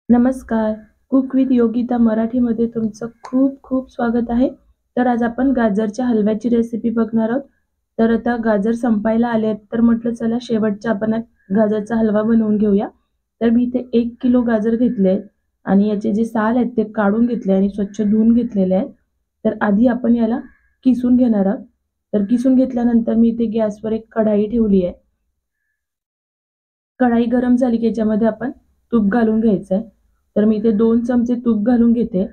नमस्कार. Cook with Yogita मराठीमध्ये तुमचं खूप खूप स्वागत आहे. तर आज आपण गाजरच्या हलव्याची रेसिपी बघणार आहोत. तर आता गाजर संपायला आले आहेत, तर म्हटलं चला शेवटचा आपण आज गाजरचा हलवा बनवून घेऊया. तर मी इथे 1 किलो गाजर घेतले आहेत आणि याचे जे साल आहेत ते काढून घेतले आणि स्वच्छ धुवून घेतलेले आहेत. तर आधी आपण याला किसून घेणार आहोत. तर किसून घेतल्यानंतर मी इथे गॅसवर एक कढाई ठेवली आहे. कढाई गरम झाली की याच्यामध्ये आपण तूप घालून घ्यायचं आहे. तर मी इथे 2 चमचे तूप घालून घेते.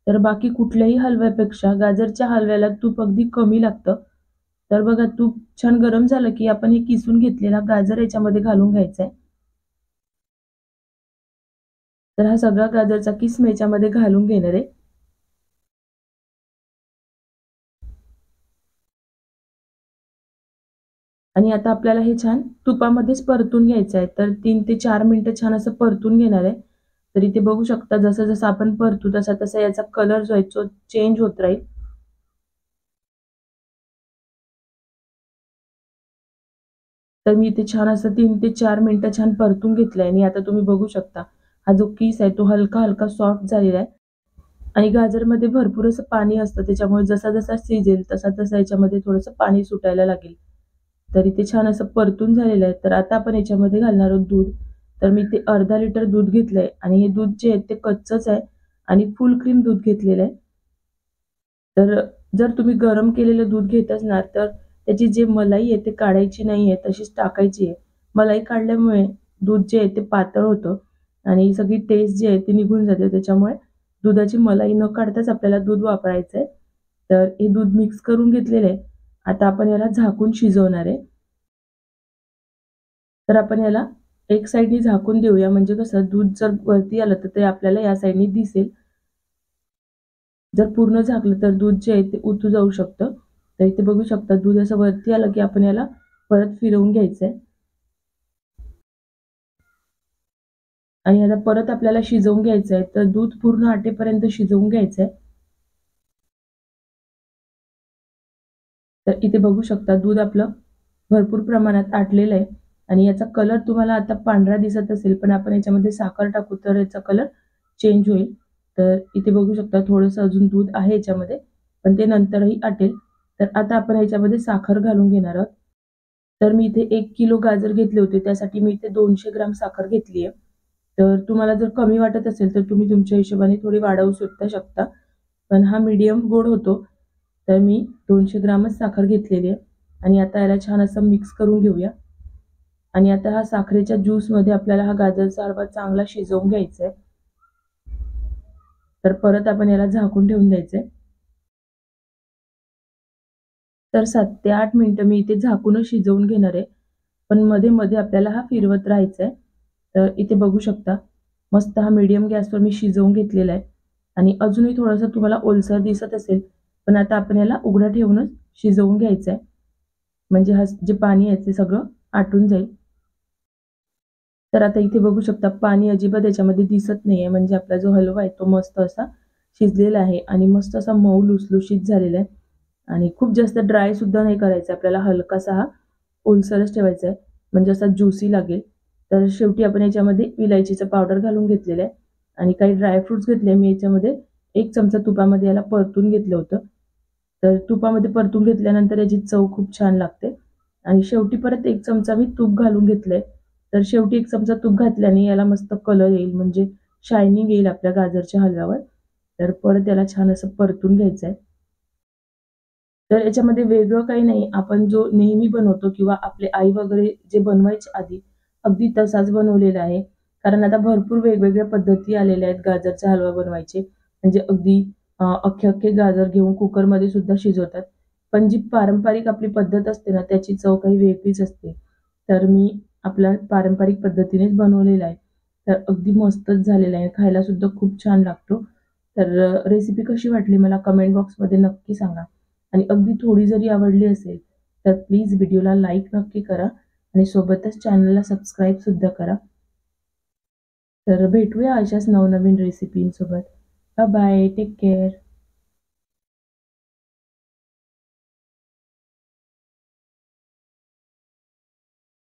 तर बाकी कुठल्याही हलव्यापेक्षा गाजरच्या हलव्याला तूप अगदी कमी लागतं. तर बघा तूप छान गरम झालं की आपण हे किसून घेतलेला गाजर याच्यामध्ये घालून घ्यायचा आहे. तर हा सगळा गाजरचा किस मी याच्यामध्ये घालून घेणार आहे. आणि आता आपल्याला हे छान तुपामध्येच परतून घ्यायचं आहे. तर 3 ते 4 मिनिटं छान असं परतून घेणार आहे. तर इथे बघू शकता जसं-जसं आपण परतू तसा-तसा याचा कलर जो आहे तो चेंज होत राहील. तर मी इथे छान असं 3 ते 4 मिनिटं छान परतून घेतलंय आणि आता तुम्ही बघू शकता हा जो किस आहे तो हलका-हलका सॉफ्ट झालेला आहे आणि गाजरमध्ये भरपूर असं पाणी असतं त्याच्यामुळे जसा-जसा शिजेल तसा-तसा याच्यामध्ये थोडंसं पाणी सुटायला लागेल. तर इथे छान असं परतून झालेलं आहे. तर आता आपण याच्यामध्ये घालणार आहोत दूध. तर मी इथे अर्धा लिटर दूध घेतलंय आणि हे दूध जे आहे ते कच्चंच आहे आणि फुल क्रीम दूध घेतलेलं आहे. तर जर तुम्ही गरम केलेलं दूध घेत असणार तर त्याची जी मलाई आहे ते काढायची नाहीये, तशीच टाकायची आहे. मलाई काढल्यामुळे दूध जे आहे ते पातळ होतं आणि सगळी टेस्ट जी आहे ती निघून जाते. त्याच्यामुळे दुधाची मलाई न काढताच आपल्याला दूध वापरायचं आहे. तर हे दूध मिक्स करून घेतलेलं आहे. आता आपण याला झाकून शिजवणार आहे. तर आपण याला एक साइडनी झाकून देऊया म्हणजे कसं दूध जर वरती आलं तर ते आपल्याला या साइडनी दिसेल. जर पूर्ण झाकलं तर दूध जे आहे ते उतू जाऊ शकतं. तर इथे बघू शकता दूध असं वरती आलं की आपण याला परत फिरवून घ्यायचंय आणि आता परत आपल्याला शिजवून घ्यायचंय. तर दूध पूर्ण आटेपर्यंत शिजवून घ्यायचंय. तर इथे बघू शकता दूध आपलं भरपूर प्रमाणात आटलेलं आहे आणि याचा कलर तुम्हाला आता पांढरा दिसत असेल, पण आपण याच्यामध्ये साखर टाकू तर याचा कलर चेंज होईल. तर इथे बघू शकता थोडंसं अजून दूध आहे याच्यामध्ये, पण ते नंतरही आटेल. तर आता आपण याच्यामध्ये साखर घालून घेणार आहोत. तर मी इथे 1 किलो गाजर घेतले होते, त्यासाठी मी इथे 200 ग्रॅम साखर घेतली आहे. तर तुम्हाला जर कमी वाटत असेल, तर तुम्ही तुमच्या हिशोबाने थोडी वाढवू सुद्धा शकता. पण हा मीडियम गोड होतो. तर मी 200 ग्रामच साखर घेतलेली आहे आणि आता याला छान असं मिक्स करून घेऊया. आणि आता हा साखरेच्या ज्यूसमध्ये आपल्याला हा गाजरचा हलवा चांगला शिजवून घ्यायचा आहे. तर परत आपण याला झाकून ठेवून द्यायचंय. तर 7 ते 8 मिनिटं मी इथे झाकूनच शिजवून घेणार आहे. पण मध्ये-मध्ये आपल्याला हा फिरवत राहायचा आहे. तर इथे बघू शकता, मस्त हा मीडियम गॅसवर मी शिजवून घेतलेला आहे आणि अजूनही थोडंसं तुम्हाला ओलसर दिसत असेल, पण आता आपण याला उघडं ठेवूनच शिजवून घ्यायचं आहे. म्हणजे हा जे पाणी आहे ते सगळं आटून जाईल. तर आता इथे बघू शकता पाणी अजिबात याच्यामध्ये दिसत नाहीये, म्हणजे आपला जो हलवा आहे तो मस्त असा शिजलेला आहे आणि मस्त असा मऊ लुसलुशीत झालेला आहे आणि खूप जास्त ड्राय सुद्धा नाही करायचा आपल्याला, हलकासा हा ओलसरच ठेवायचा आहे, म्हणजे असा ज्युसी लागेल. तर शेवटी आपण याच्यामध्ये इलायचीचं पावडर घालून घेतलेलं आहे आणि काही ड्रायफ्रुट्स घेतले मी याच्यामध्ये. 1 चमचा तुपामध्ये याला परतून घेतलं होतं. तर तुपामध्ये परतून घेतल्यानंतर याची चव खूप छान लागते आणि शेवटी परत 1 चमचा मी तूप घालून घेतलंय. तर शेवटी 1 चमचा तूप घातल्याने याला मस्त कलर येईल, म्हणजे शायनिंग येईल आपल्या गाजरच्या हलव्यावर. तर परत याला छान असं परतून घ्यायचंय. तर याच्यामध्ये वेगळं काही नाही. आपण जो नेहमी बनवतो किंवा आपले आई वगैरे जे बनवायचे आधी, अगदी तसाच बनवलेला आहे. कारण आता भरपूर वेगवेगळ्या पद्धती आलेल्या आहेत गाजरचा हलवा बनवायचे. म्हणजे अगदी अख्खे-अख्खे गाजर घेऊन कुकरमध्ये सुद्धा शिजवतात. पण जी पारंपरिक आपली पद्धत असते ना, त्याची चव काही वेगळीच असते. तर मी आपल्या पारंपरिक पद्धतीनेच बनवलेला आहे. तर अगदी मस्तच झालेला आहे. खायला सुद्धा खूप छान लागतो. तर रेसिपी कशी वाटली मला कमेंट बॉक्समध्ये नक्की सांगा. आणि अगदी थोडी जरी आवडली असेल, तर प्लीज व्हिडिओला लाईक नक्की करा आणि सोबतच चॅनलला सबस्क्राईब सुद्धा करा. तर भेटूया अशाच नवनवीन रेसिपींसोबत. Bye bye. Take care.